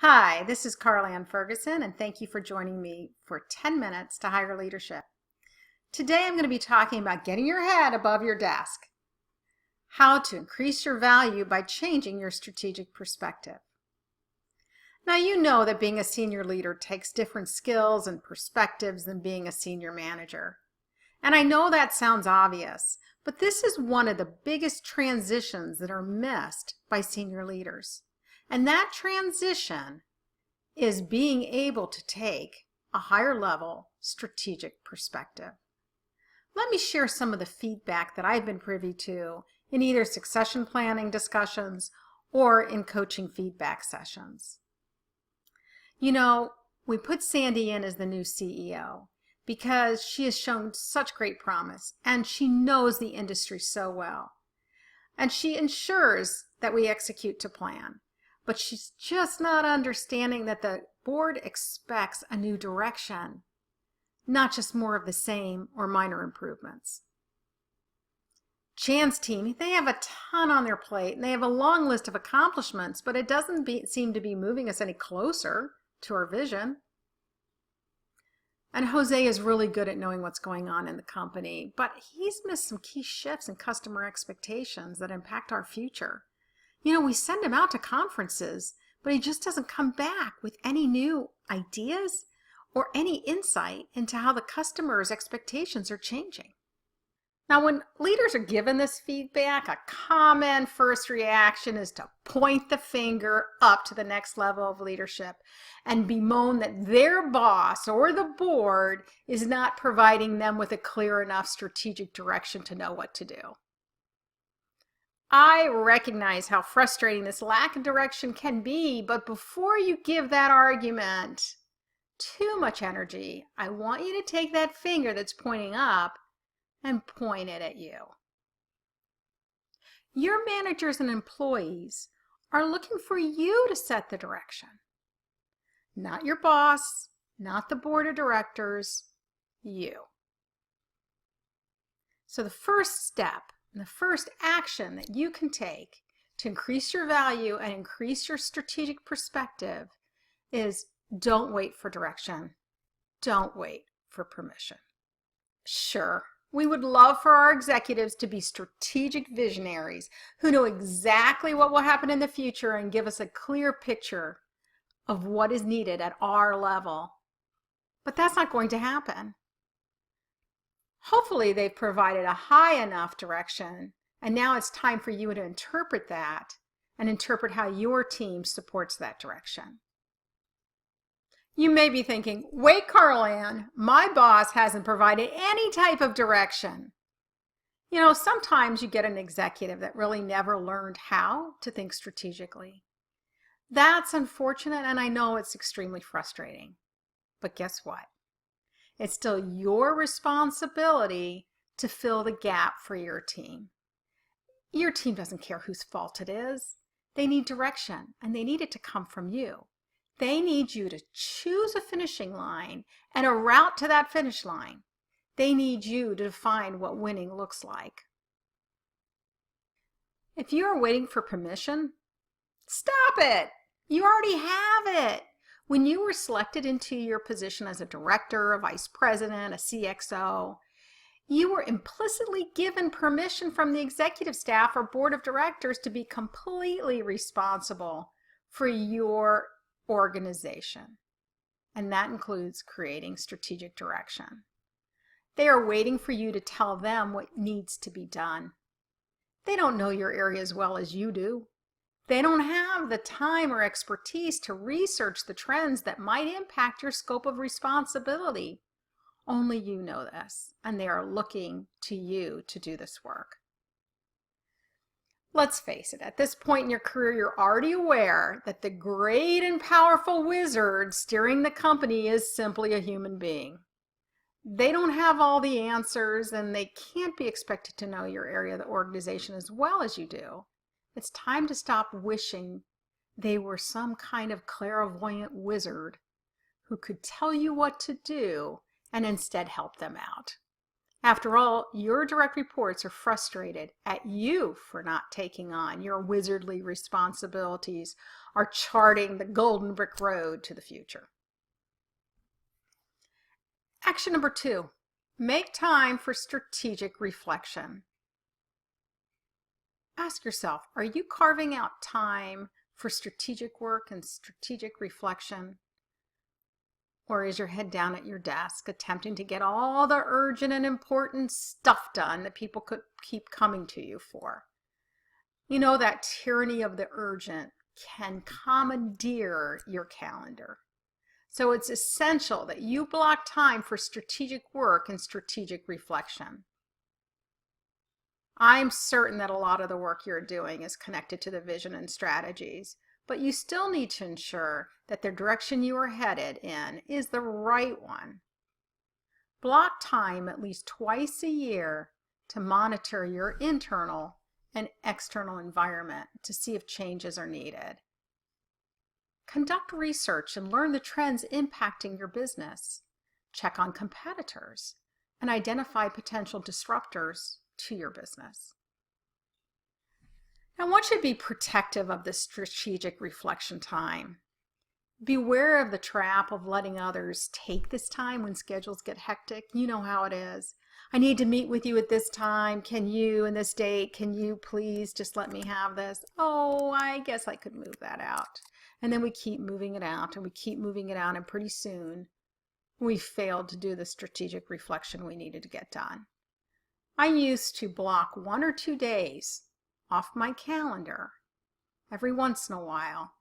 Hi, this is Carl-Ann Ferguson, and thank you for joining me for 10 minutes to higher leadership. Today I'm going to be talking about getting your head above your desk, how to increase your value by changing your strategic perspective. Now you know that being a senior leader takes different skills and perspectives than being a senior manager. And I know that sounds obvious, but this is one of the biggest transitions that are missed by senior leaders. And that transition is being able to take a higher level strategic perspective. Let me share some of the feedback that I've been privy to in either succession planning discussions or in coaching feedback sessions. You know, we put Sandy in as the new CEO because she has shown such great promise and she knows the industry so well. And she ensures that we execute to plan. But she's just not understanding that the board expects a new direction, not just more of the same or minor improvements. Jan's team, they have a ton on their plate and they have a long list of accomplishments, but it doesn't seem to be moving us any closer to our vision. And Jose is really good at knowing what's going on in the company, but he's missed some key shifts in customer expectations that impact our future. You know, we send him out to conferences, but he just doesn't come back with any new ideas or any insight into how the customer's expectations are changing. Now, when leaders are given this feedback, a common first reaction is to point the finger up to the next level of leadership and bemoan that their boss or the board is not providing them with a clear enough strategic direction to know what to do. I recognize how frustrating this lack of direction can be, but before you give that argument too much energy, I want you to take that finger that's pointing up and point it at you. Your managers and employees are looking for you to set the direction. Not your boss, not the board of directors, you. So the first step, the first action that you can take to increase your value and increase your strategic perspective is don't wait for direction. Don't wait for permission. Sure, we would love for our executives to be strategic visionaries who know exactly what will happen in the future and give us a clear picture of what is needed at our level. But that's not going to happen. Hopefully they've provided a high enough direction, and now it's time for you to interpret that and interpret how your team supports that direction. You may be thinking, wait, Carl-Ann, my boss hasn't provided any type of direction. You know, sometimes you get an executive that really never learned how to think strategically. That's unfortunate, and I know it's extremely frustrating. But guess what? It's still your responsibility to fill the gap for your team. Your team doesn't care whose fault it is. They need direction, and they need it to come from you. They need you to choose a finishing line and a route to that finish line. They need you to define what winning looks like. If you are waiting for permission, stop it. You already have it. When you were selected into your position as a director, a vice president, a CXO, you were implicitly given permission from the executive staff or board of directors to be completely responsible for your organization. And that includes creating strategic direction. They are waiting for you to tell them what needs to be done. They don't know your area as well as you do. They don't have the time or expertise to research the trends that might impact your scope of responsibility. Only you know this, and they are looking to you to do this work. Let's face it, at this point in your career, you're already aware that the great and powerful wizard steering the company is simply a human being. They don't have all the answers, and they can't be expected to know your area of the organization as well as you do. It's time to stop wishing they were some kind of clairvoyant wizard who could tell you what to do and instead help them out. After all, your direct reports are frustrated at you for not taking on your wizardly responsibilities or charting the golden brick road to the future. Action number 2, make time for strategic reflection. Ask yourself, are you carving out time for strategic work and strategic reflection? Or is your head down at your desk attempting to get all the urgent and important stuff done that people could keep coming to you for? You know, that tyranny of the urgent can commandeer your calendar. So it's essential that you block time for strategic work and strategic reflection. I'm certain that a lot of the work you're doing is connected to the vision and strategies, but you still need to ensure that the direction you are headed in is the right one. Block time at least twice a year to monitor your internal and external environment to see if changes are needed. Conduct research and learn the trends impacting your business. Check on competitors and identify potential disruptors to your business. Now, one should be protective of this strategic reflection time. Beware of the trap of letting others take this time when schedules get hectic. You know how it is. I need to meet with you at this time. Can you, and this date, can you please just let me have this? Oh, I guess I could move that out. And then we keep moving it out and we keep moving it out, and pretty soon we failed to do the strategic reflection we needed to get done. I used to block 1 or 2 days off my calendar every once in a while,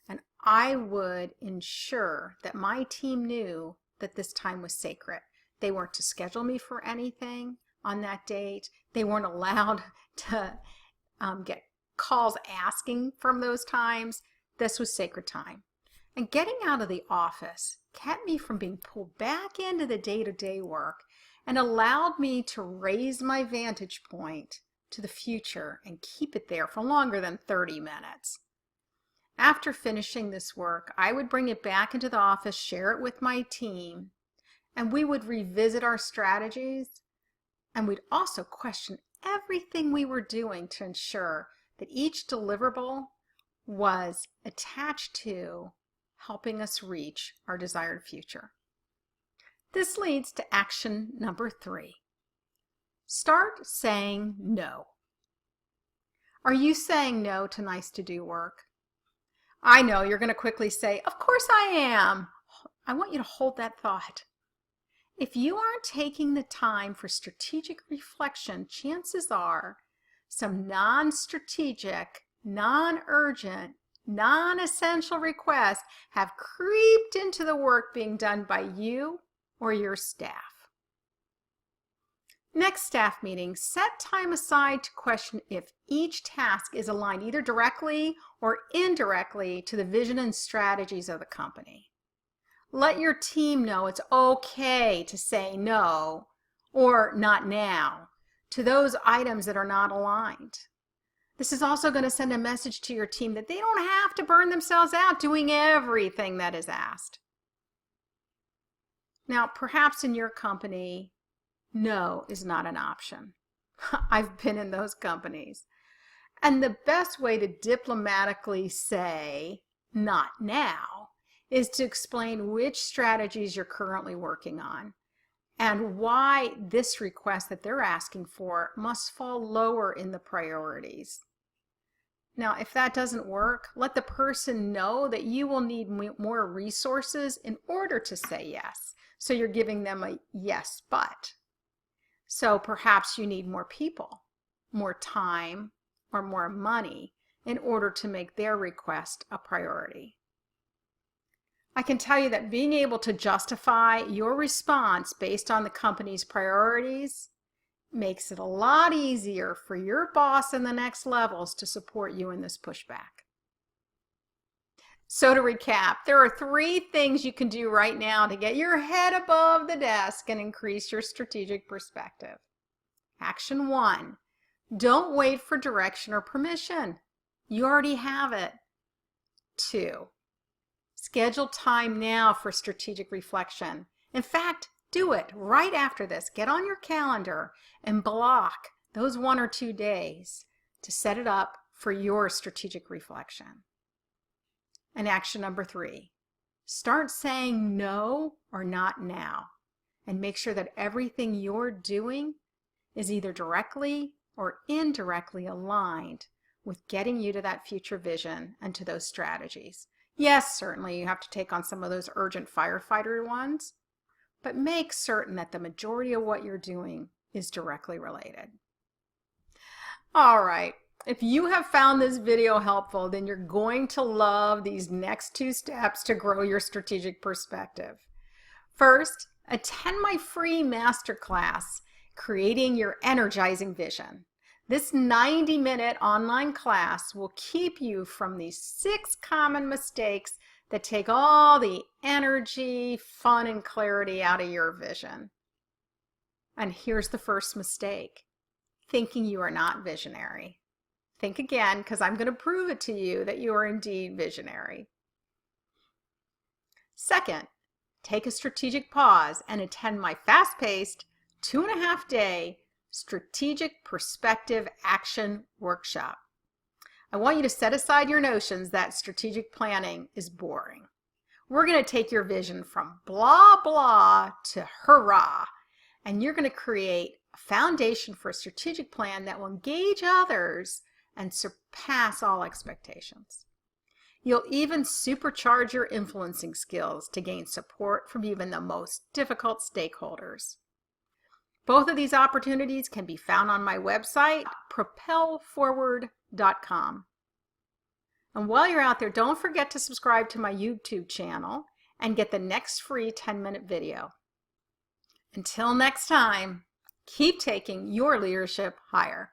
and I would ensure that my team knew that this time was sacred. They weren't to schedule me for anything on that date. They weren't allowed to get calls asking from those times. This was sacred time. And getting out of the office kept me from being pulled back into the day-to-day work and allowed me to raise my vantage point to the future and keep it there for longer than 30 minutes. After finishing this work, I would bring it back into the office, share it with my team, and we would revisit our strategies, and we'd also question everything we were doing to ensure that each deliverable was attached to helping us reach our desired future. This leads to action number 3. Start saying no. Are you saying no to nice to do work? I know you're going to quickly say, of course I am. I want you to hold that thought. If you aren't taking the time for strategic reflection, chances are some non-strategic, non-urgent, non-essential requests have creeped into the work being done by you or your staff. Next staff meeting, set time aside to question if each task is aligned either directly or indirectly to the vision and strategies of the company. Let your team know it's okay to say no or not now to those items that are not aligned. This is also going to send a message to your team that they don't have to burn themselves out doing everything that is asked. Now, perhaps in your company, no is not an option. I've been in those companies. And the best way to diplomatically say not now is to explain which strategies you're currently working on and why this request that they're asking for must fall lower in the priorities. Now, if that doesn't work, let the person know that you will need more resources in order to say yes. So you're giving them a yes, but. So perhaps you need more people, more time, or more money in order to make their request a priority. I can tell you that being able to justify your response based on the company's priorities makes it a lot easier for your boss in the next levels to support you in this pushback. So to recap, there are 3 things you can do right now to get your head above the desk and increase your strategic perspective. Action 1, don't wait for direction or permission. You already have it. 2, schedule time now for strategic reflection. In fact, Do it right after this. Get on your calendar and block those 1 or 2 days to set it up for your strategic reflection. And action number 3, start saying no or not now, and make sure that everything you're doing is either directly or indirectly aligned with getting you to that future vision and to those strategies. Yes, certainly you have to take on some of those urgent firefighter ones, but make certain that the majority of what you're doing is directly related. All right, if you have found this video helpful, then you're going to love these next 2 steps to grow your strategic perspective. First, attend my free masterclass, Creating Your Energizing Vision. This 90-minute online class will keep you from these 6 common mistakes that take all the energy, fun, and clarity out of your vision. And here's the first mistake: thinking you are not visionary. Think again, because I'm going to prove it to you that you are indeed visionary. Second, take a strategic pause and attend my fast-paced 2.5-day Strategic Perspective Action Workshop. I want you to set aside your notions that strategic planning is boring. We're going to take your vision from blah, blah to hurrah, and you're going to create a foundation for a strategic plan that will engage others and surpass all expectations. You'll even supercharge your influencing skills to gain support from even the most difficult stakeholders. Both of these opportunities can be found on my website, propelforward.com. And while you're out there, don't forget to subscribe to my YouTube channel and get the next free 10-minute video. Until next time, keep taking your leadership higher.